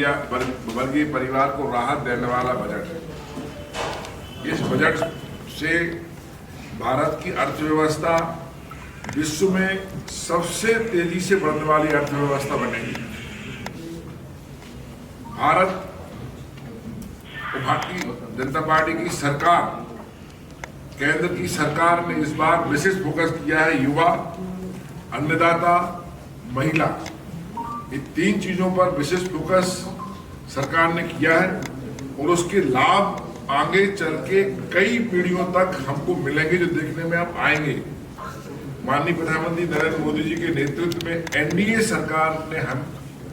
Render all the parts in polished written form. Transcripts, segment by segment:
वर्गीय परिवार को राहत देने वाला बजट है। इस बजट से भारत की अर्थव्यवस्था विश्व में सबसे तेजी से बढ़ने वाली अर्थव्यवस्था बनेगी। भारतीय जनता पार्टी की सरकार, केंद्र की सरकार ने इस बार विशेष फोकस किया है युवा, अन्नदाता, महिला। ये तीन चीजों पर विशेष फोकस सरकार ने किया है और उसके लाभ आगे चल के कई पीढ़ियों तक हमको मिलेंगे, जो देखने में हम आएंगे। माननीय प्रधानमंत्री नरेंद्र मोदी जी के नेतृत्व में एनडीए सरकार ने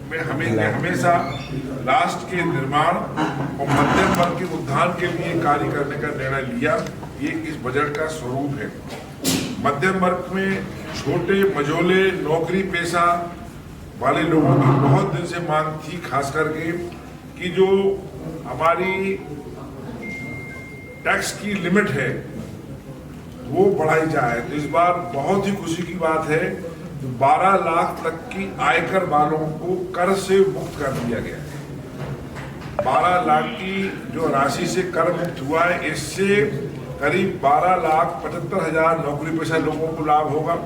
हमेशा राष्ट्र के निर्माण और मध्यम वर्ग के उत्थान के लिए कार्य करने का निर्णय लिया। ये इस बजट का स्वरूप है। मध्यम वर्ग में छोटे मझोले नौकरी पेशा वाले लोगों की बहुत दिन से मांग थी, खास करके कि जो हमारी टैक्स की लिमिट है वो बढ़ाई जाए। तो इस बार बहुत ही खुशी की बात है, 12 लाख तक की आयकर वालों को कर से मुक्त कर दिया गया है। 12 लाख की जो राशि से कर मुक्त हुआ है, इससे करीब 12,75,000 नौकरी पेशा लोगों को लाभ होगा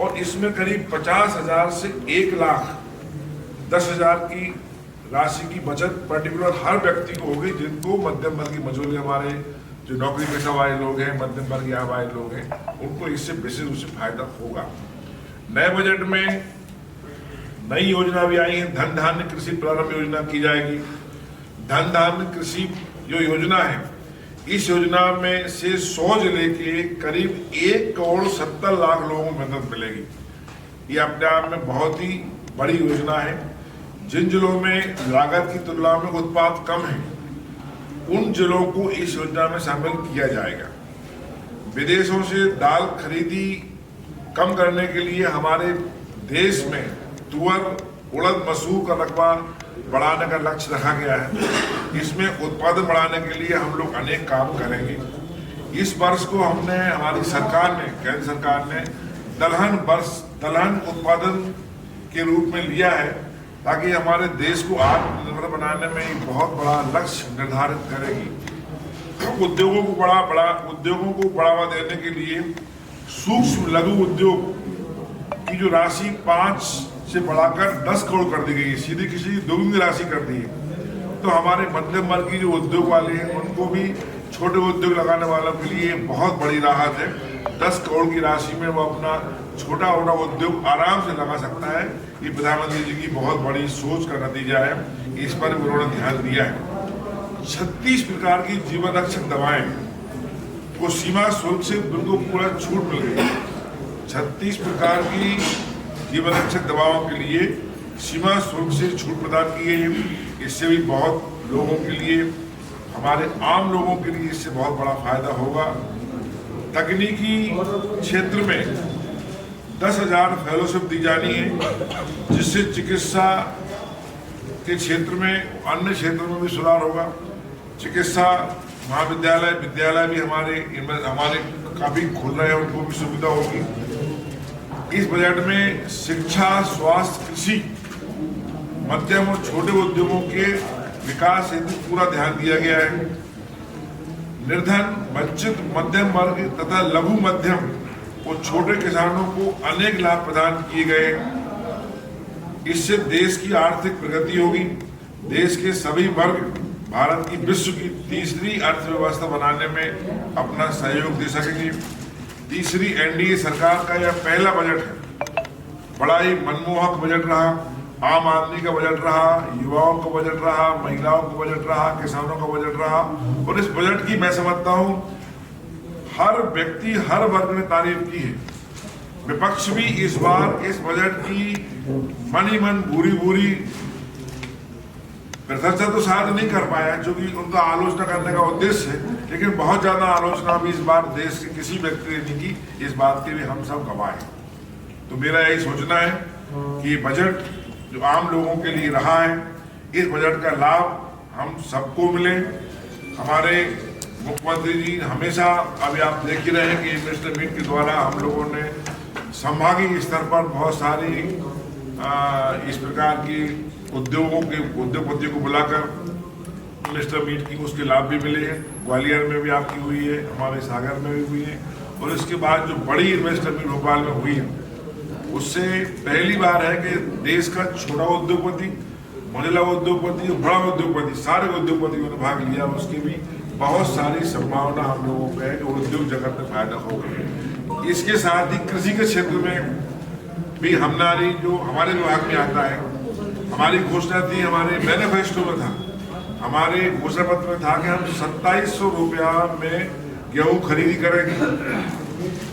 और इसमें करीब 50,000 से 1,10,000 की राशि की बचत पर्टिकुलर हर व्यक्ति को होगी, जिनको मध्यम वर्ग की मजदूरी, हमारे जो नौकरी पेशा वाले लोग हैं, मध्यम वर्ग आय वाले लोग हैं, उनको इससे विशेष रूप से फायदा होगा। नए बजट में नई योजना भी आई है। धन धान्य कृषि प्रारंभ योजना की जाएगी। धन धान्य कृषि जो योजना है, इस योजना में से 100 जिले के करीब 1,70,00,000 लोगों को मदद मिलेगी। ये अपने आप में बहुत ही बड़ी योजना है। जिन जिलों में लागत की तुलना में उत्पाद कम है, उन जिलों को इस योजना में शामिल किया जाएगा। विदेशों से दाल खरीदी कम करने के लिए हमारे देश में तुअर, उड़द, मसूर का रकबा बढ़ाने का लक्ष्य रखा गया है। इसमें उत्पादन बढ़ाने के लिए हम लोग अनेक काम करेंगे। इस वर्ष को हमने, हमारी सरकार ने, केंद्र सरकार ने दलहन उत्पादन के रूप में लिया है, ताकि हमारे देश को आत्मनिर्भर बनाने में एक बहुत बड़ा लक्ष्य निर्धारित करेगी। उद्योगों को बढ़ावा देने के लिए सूक्ष्म लघु उद्योग की जो राशि 5 से बढ़ाकर 10 करोड़ कर दी गई है, सीधी किसी दोगुनी राशि कर दी है। तो हमारे मध्यम वर्ग की जो उद्योग वाले हैं, उनको भी, छोटे उद्योग लगाने वालों के लिए बहुत बड़ी राहत है। 10 करोड़ की राशि में वो अपना छोटा मोटा उद्योग आराम से लगा सकता है। ये प्रधानमंत्री जी की बहुत बड़ी सोच का नतीजा है। इस पर उन्होंने ध्यान दिया है। 36 प्रकार की जीवन रक्षक दवाएं को सीमा शुल्क से उनको पूरा छूट मिल गई। 36 प्रकार की जीवन रक्षक दवाओं के लिए सीमा शुल्क से छूट प्रदान की गई है। इससे भी बहुत लोगों के लिए, हमारे आम लोगों के लिए इससे बहुत बड़ा फायदा होगा। तकनीकी क्षेत्र में 10,000 फेलोशिप दी जानी है, जिससे चिकित्सा के क्षेत्र में, अन्य क्षेत्रों में भी सुधार होगा। चिकित्सा महाविद्यालय, विद्यालय भी हमारे काफी खुल रहे हैं, उनको भी सुविधा होगी। इस बजट में शिक्षा, स्वास्थ्य, कृषि, मध्यम और छोटे उद्योगों के विकास हेतु पूरा ध्यान दिया गया है। निर्धन, वंचित, मध्यम वर्ग तथा लघु मध्यम और छोटे किसानों को अनेक लाभ प्रदान किए गए। इससे देश की आर्थिक प्रगति होगी। देश के सभी वर्ग भारत की विश्व की तीसरी अर्थव्यवस्था बनाने में अपना सहयोग दे सकेंगे। तीसरी एनडीए सरकार का यह पहला बजट है। बड़ा ही मनमोहक बजट रहा। आम आदमी का बजट रहा, युवाओं का बजट रहा, महिलाओं का बजट रहा, किसानों का बजट रहा। और इस बजट की मैं समझता हूँ हर व्यक्ति, हर वर्ग ने तारीफ की है। विपक्ष भी इस बार इस बजट की मन ही मन, भूरी प्रशंसा तो शायद नहीं कर पाया, क्योंकि उनका आलोचना करने का उद्देश्य है, लेकिन बहुत ज्यादा आलोचना भी इस बार देश के किसी व्यक्ति ने नहीं की। इस बात के भी हम सब गवाह हैं। तो मेरा यही सोचना है कि बजट जो आम लोगों के लिए रहा है, इस बजट का लाभ हम सबको मिले। हमारे मुख्यमंत्री जी हमेशा, अभी आप देख ही रहे हैं कि इन्वेस्टर मीट के द्वारा हम लोगों ने संभागीय स्तर पर बहुत सारी इस प्रकार की उद्योगपतियों को बुलाकर इन्वेस्टर मीट की, उसके लाभ भी मिले हैं। ग्वालियर में भी आपकी हुई है, हमारे सागर में भी हुई है, और इसके बाद जो बड़ी इन्वेस्टर मीट भोपाल में हुई है, उससे पहली बार है कि देश का छोटा उद्योगपति, महिला उद्योगपति और बड़ा उद्योगपति, सारे उद्योगपतियों ने भाग लिया। उसकी भी बहुत सारी संभावना हम लोगों को है कि उद्योग जगत में फायदा होगा। इसके साथ ही कृषि के क्षेत्र में भी हमनारी जो हमारे विभाग में आता है, हमारी घोषणा थी, हमारे मैनिफेस्टो में था, हमारे घोषणा पत्र में था कि हम 2700 रुपया में गेहूं खरीदी करेंगे।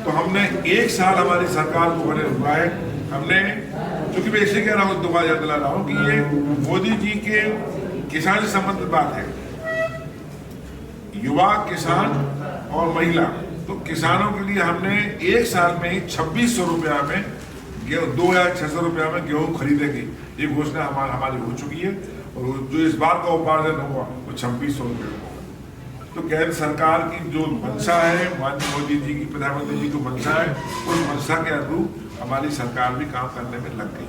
तो हमने एक साल हमारी सरकार को बने हुआ है, हमने, क्योंकि मैं इसे कह रहा हूँ, दोबारा याद दिला रहा हूँ कि ये मोदी जी के किसान से संबंधित बात है, युवा, किसान और महिला। तो किसानों के लिए हमने एक साल में ही 2600 रुपया में 2600 रुपया में गेहूं खरीदेंगे, ये घोषणा हमारी हो चुकी है। और जो इस बार का उपार्जन होगा वो 2600 रुपये होगा। तो केंद्र सरकार की जो मंशा है, माननीय मोदी जी की, प्रधानमंत्री जी की मंशा है, उस मंशा के अनुरूप हमारी सरकार भी काम करने में लग गई।